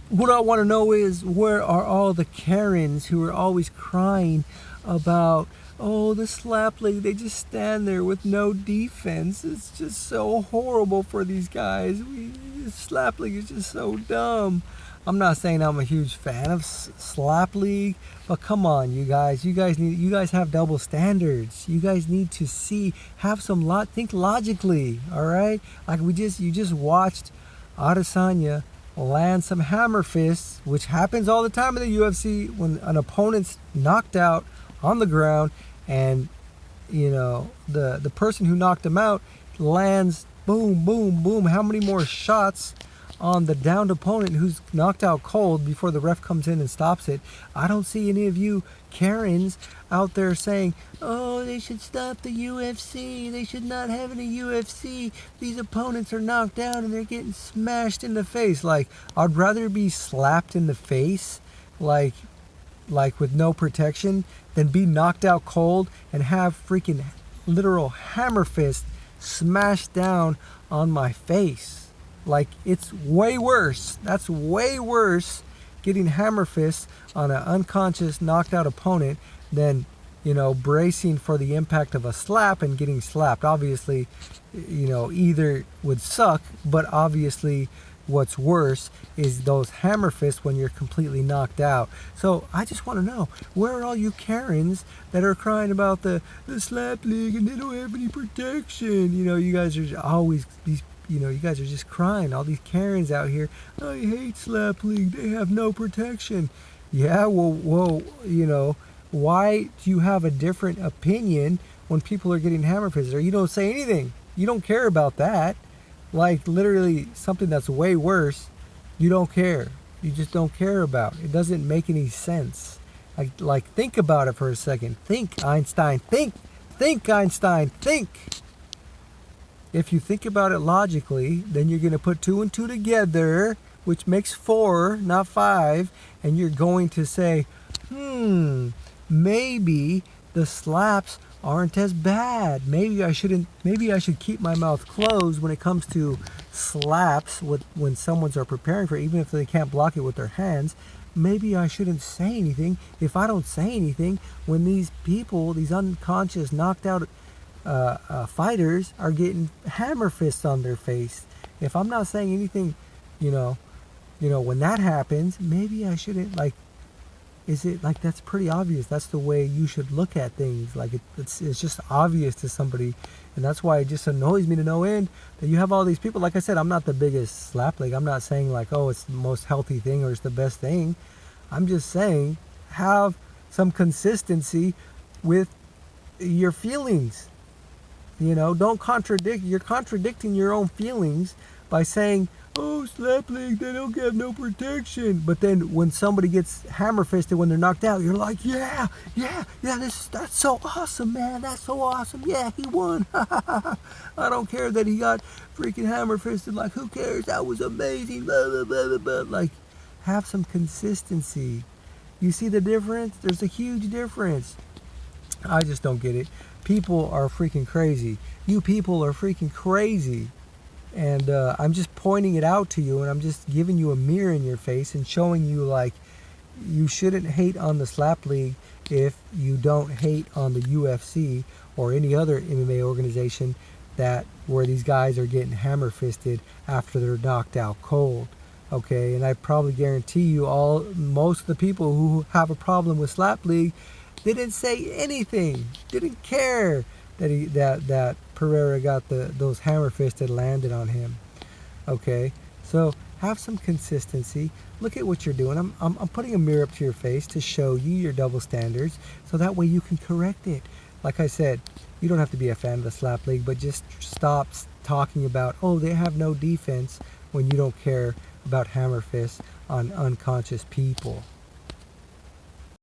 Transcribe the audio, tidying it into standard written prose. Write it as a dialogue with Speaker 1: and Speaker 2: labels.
Speaker 1: what I want to know is, where are all the Karens who are always crying about, oh, the slap league? They just stand there with no defense. It's just so horrible for these guys. Slap league is just so dumb. I'm not saying I'm a huge fan of slap league, but come on, you guys. You guys have double standards. You guys need to have some think logically. All right, like you just watched Adesanya land some hammer fists, which happens all the time in the UFC when an opponent's knocked out on the ground, and the person who knocked him out lands boom, boom, boom. How many more shots on the downed opponent who's knocked out cold before the ref comes in and stops it? I don't see any of you Karens out there saying, oh, they should stop the UFC. They should not have any UFC. These opponents are knocked out and they're getting smashed in the face. Like, I'd rather be slapped in the face, like with no protection, than be knocked out cold and have freaking literal hammer fist smashed down on my face. Like, it's way worse. That's way worse, getting hammer fists on an unconscious, knocked out opponent, than, bracing for the impact of a slap and getting slapped. Obviously, either would suck, but obviously what's worse is those hammer fists when you're completely knocked out. So I just want to know, where are all you Karens that are crying about the slap league and they don't have any protection? You guys are always these. You guys are just crying. All these Karens out here, I hate slap league. They have no protection. Yeah, well, why do you have a different opinion when people are getting hammer fisted? Or you don't say anything. You don't care about that. Like, literally something that's way worse, you don't care. You just don't care about. It doesn't make any sense. Like, think about it for a second. Think, Einstein. Think, Einstein. Think. If you think about it logically, then you're going to put 2 and 2 together, which makes 4, not 5, and you're going to say, maybe the slaps aren't as bad. Maybe I should keep my mouth closed when it comes to slaps when someone's are preparing for it, even if they can't block it with their hands. Maybe I shouldn't say anything. If I don't say anything when these people, these unconscious, knocked out fighters are getting hammer fists on their face. If I'm not saying anything, when that happens, maybe I shouldn't. Like, is it like, that's pretty obvious? That's the way you should look at things. Like, it's just obvious to somebody, and that's why it just annoys me to no end that you have all these people. Like I said, I'm not the biggest slap league. I'm not saying like, oh, it's the most healthy thing or it's the best thing. I'm just saying, have some consistency with your feelings. Don't contradict. You're contradicting your own feelings by saying, oh, slap league, they don't have no protection. But then when somebody gets hammer fisted when they're knocked out, you're like, yeah, that's so awesome, man. That's so awesome. Yeah, he won. I don't care that he got freaking hammer fisted. Like, who cares? That was amazing. Blah, blah, blah, blah, blah. Like, have some consistency. You see the difference? There's a huge difference. I just don't get it. People are freaking crazy. You people are freaking crazy. And I'm just pointing it out to you, and I'm just giving you a mirror in your face and showing you, like, you shouldn't hate on the slap league if you don't hate on the UFC or any other MMA organization where these guys are getting hammer fisted after they're knocked out cold. Okay, and I probably guarantee you most of the people who have a problem with slap league didn't say anything, didn't care that Pereira got those hammer fists that landed on him. Okay, so have some consistency. Look at what you're doing. I'm putting a mirror up to your face to show you your double standards, so that way you can correct it. Like I said, you don't have to be a fan of the slap league, but just stop talking about, oh, they have no defense, when you don't care about hammer fists on unconscious people.